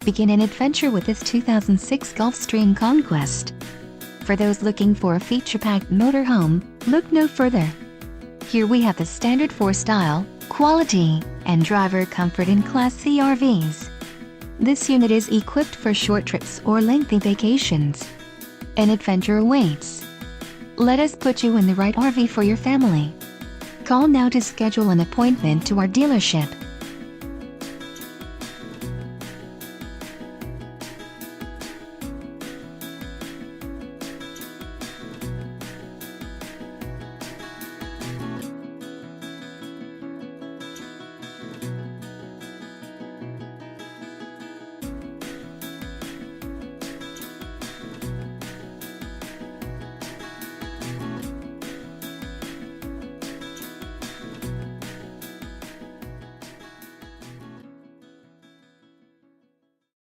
Begin an adventure with this 2006 Gulfstream Conquest. For those looking for a feature-packed motorhome, look no further. Here we have the standard for style, quality, and driver comfort in Class C RVs. This unit is equipped for short trips or lengthy vacations. An adventure awaits. Let us put you in the right RV for your family. Call now to schedule an appointment to our dealership.